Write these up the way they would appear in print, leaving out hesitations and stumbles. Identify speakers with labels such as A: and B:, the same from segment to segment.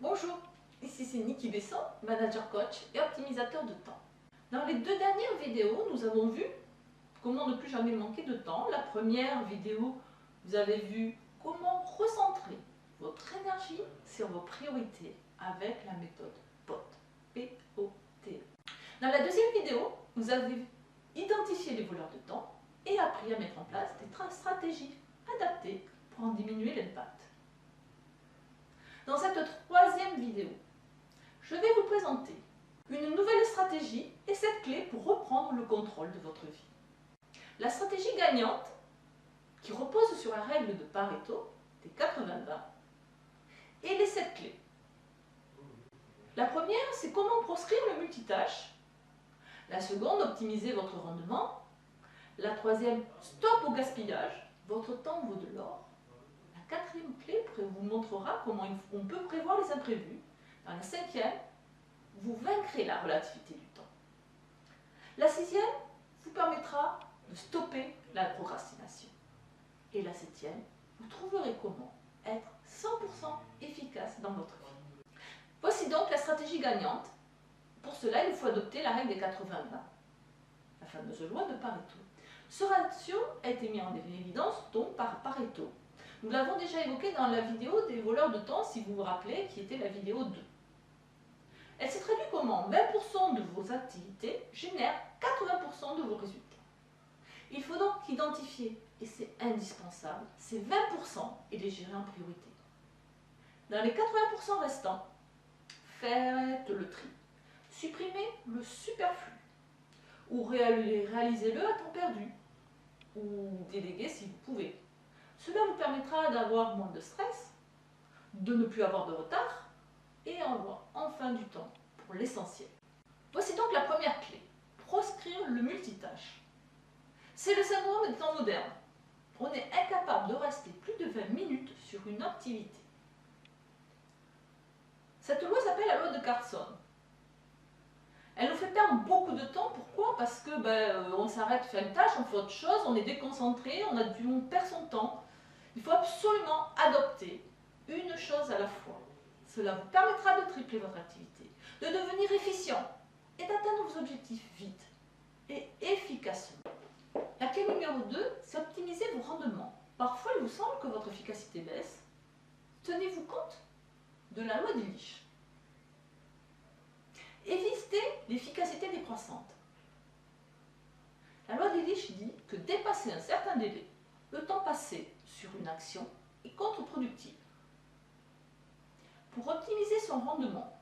A: Bonjour, ici c'est Niki Besson, manager coach et optimisateur de temps. Dans les deux dernières vidéos, nous avons vu comment ne plus jamais manquer de temps. La première vidéo, vous avez vu comment recentrer votre énergie sur vos priorités avec la méthode POT. P-O-T. Dans la deuxième vidéo, vous avez identifié les voleurs de temps et appris à mettre en place des stratégies adaptées pour en diminuer l'impact. Dans cette troisième vidéo, je vais vous présenter une nouvelle stratégie et 7 clés pour reprendre le contrôle de votre vie. La stratégie gagnante, qui repose sur la règle de Pareto, des 80-20, et les 7 clés. La première, c'est comment proscrire le multitâche. La seconde, optimiser votre rendement. La troisième, stop au gaspillage. Votre temps vaut de l'or. La quatrième clé vous montrera comment on peut prévoir les imprévus. Dans la cinquième, vous vaincrez la relativité du temps. La sixième vous permettra de stopper la procrastination. Et la septième, vous trouverez comment être 100% efficace dans votre vie. Voici donc la stratégie gagnante. Pour cela, il faut adopter la règle des 80-20, la fameuse loi de Pareto. Ce ratio a été mis en évidence donc par Pareto. Nous l'avons déjà évoqué dans la vidéo des voleurs de temps, si vous vous rappelez, qui était la vidéo 2. Elle se traduit comment 20% de vos activités génèrent 80% de vos résultats. Il faut donc identifier, et c'est indispensable, ces 20% et les gérer en priorité. Dans les 80% restants, faites le tri. Supprimez le superflu ou réalisez-le à temps perdu ou déléguez si vous pouvez. Cela vous permettra d'avoir moins de stress, de ne plus avoir de retard et avoir enfin du temps pour l'essentiel. Voici donc la première clé, proscrire le multitâche. C'est le syndrome des temps modernes. On est incapable de rester plus de 20 minutes sur une activité. Cette loi s'appelle la loi de Carson. Elle nous fait perdre beaucoup de temps. Pourquoi? Parce que on s'arrête, fait une tâche, on fait autre chose, on est déconcentré, on perd son temps. Il faut absolument adopter une chose à la fois. Cela vous permettra de tripler votre activité, de devenir efficient et d'atteindre vos objectifs vite et efficacement. La clé numéro 2, c'est optimiser vos rendements. Parfois, il vous semble que votre efficacité baisse. Tenez-vous compte de la loi d'Illich. Évitez l'efficacité décroissante. La loi d'Illich dit que dépasser un certain délai, le temps passé sur une action est contre-productif. Pour optimiser son rendement,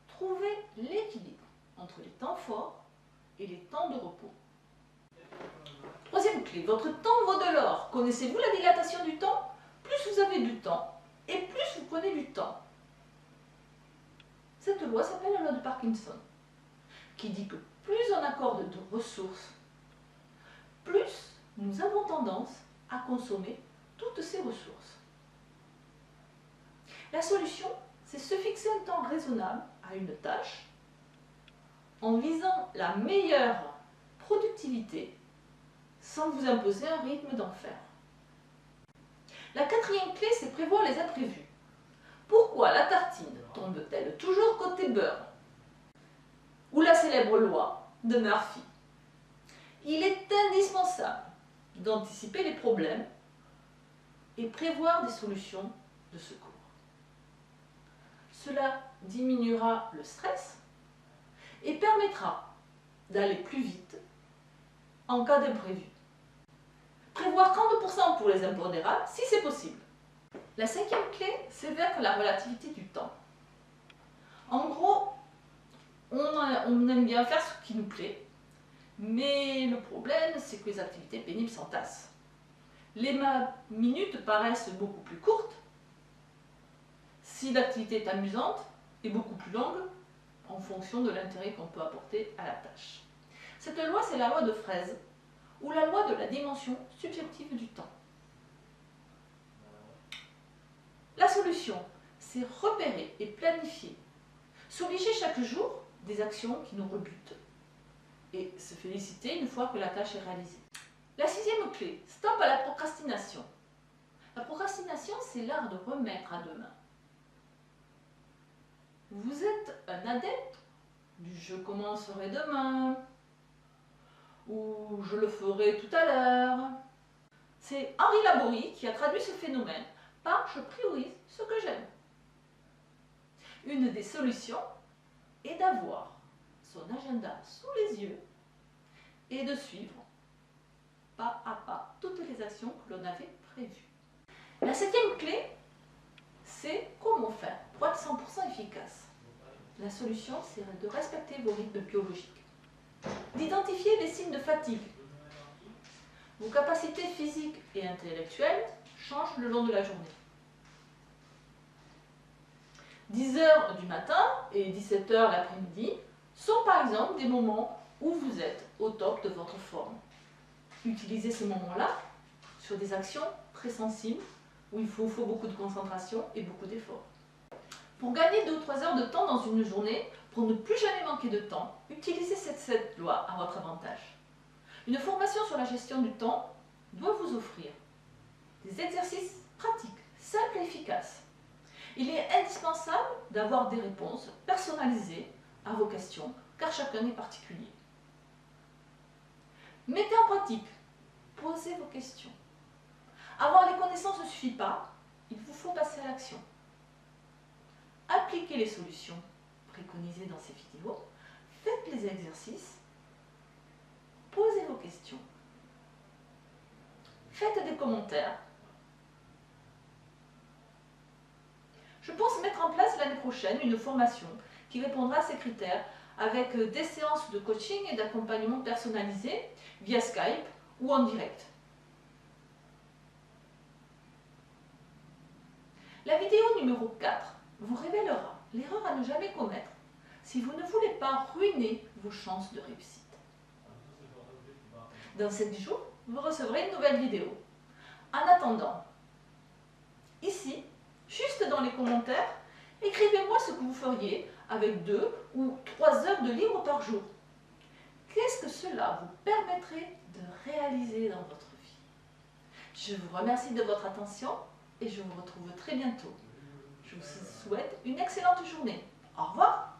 A: trouvez l'équilibre entre les temps forts et les temps de repos. Troisième clé, votre temps vaut de l'or. Connaissez-vous la dilatation du temps? Plus vous avez du temps et plus vous prenez du temps. Cette loi s'appelle la loi de Parkinson, qui dit que plus on accorde de ressources, plus nous avons tendance à consommer toutes ces ressources. La solution, c'est se fixer un temps raisonnable à une tâche en visant la meilleure productivité sans vous imposer un rythme d'enfer. La quatrième clé, c'est prévoir les imprévus. Pourquoi la tartine tombe-t-elle toujours côté beurre? Ou la célèbre loi de Murphy. Il est indispensable d'anticiper les problèmes et prévoir des solutions de secours. Cela diminuera le stress et permettra d'aller plus vite en cas d'imprévu. Prévoir 30% pour les impondérables si c'est possible. La cinquième clé, c'est vaincre la relativité du temps. En gros, on aime bien faire ce qui nous plaît, mais le problème, c'est que les activités pénibles s'entassent. Les minutes paraissent beaucoup plus courtes si l'activité est amusante et beaucoup plus longue en fonction de l'intérêt qu'on peut apporter à la tâche. Cette loi, c'est la loi de Fraise, ou la loi de la dimension subjective du temps. La solution, c'est repérer et planifier. S'obliger chaque jour des actions qui nous rebutent et se féliciter une fois que la tâche est réalisée. La sixième clé, stop à la procrastination. La procrastination, c'est l'art de remettre à demain. Vous êtes un adepte du « je commencerai demain » ou « je le ferai tout à l'heure ». C'est Henri Laborie qui a traduit ce phénomène par « je priorise ce que j'aime ». Une des solutions est d'avoir son agenda sous les yeux et de suivre pas à pas toutes les actions que l'on avait prévues. La septième clé, c'est comment faire pour être 100% efficace. La solution, c'est de respecter vos rythmes biologiques, d'identifier les signes de fatigue. Vos capacités physiques et intellectuelles changent le long de la journée. 10 h du matin et 17 h l'après-midi sont par exemple des moments où vous êtes au top de votre forme. Utilisez ces moments-là sur des actions très sensibles où il faut beaucoup de concentration et beaucoup d'efforts. Pour gagner 2 ou 3 heures de temps dans une journée, pour ne plus jamais manquer de temps, utilisez cette loi à votre avantage. Une formation sur la gestion du temps doit vous offrir des exercices pratiques, simples et efficaces. Il est indispensable d'avoir des réponses personnalisées à vos questions, car chacun est particulier. Mettez en pratique, posez vos questions. Avoir les connaissances ne suffit pas, il vous faut passer à l'action. Appliquez les solutions préconisées dans ces vidéos, faites les exercices, posez vos questions, faites des commentaires. Je pense mettre en place l'année prochaine une formation qui répondra à ces critères avec des séances de coaching et d'accompagnement personnalisé via Skype ou en direct. La vidéo numéro 4 vous révélera l'erreur à ne jamais commettre si vous ne voulez pas ruiner vos chances de réussite. Dans 7 jours, vous recevrez une nouvelle vidéo. En attendant, ici, juste dans les commentaires, écrivez-moi ce que vous feriez avec 2 ou 3 heures de libre par jour. Qu'est-ce que cela vous permettrait de réaliser dans votre vie? Je vous remercie de votre attention et je vous retrouve très bientôt. Je vous souhaite une excellente journée. Au revoir!